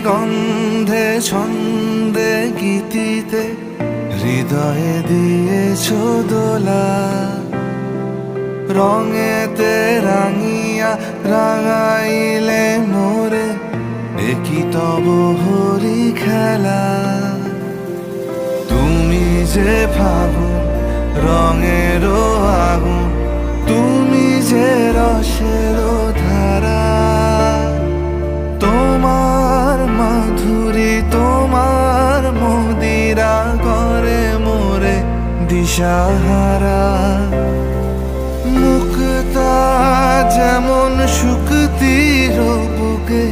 গন্ধে ছন্দে গীতিতে হৃদয়ে দিয়েছ দোলা। রঙেতে রাঙিয়া রাঙাইলে মোরে, একই তব হরি খেলা। তুমি যে ফাগুন রঙেরও আগুন, তুমি যে রসেরও ধারা। তোমার মাধুরী তোমার মদিরা করে মোরে দিশাহারা। মুক্তা যেমন শুকতির বুকে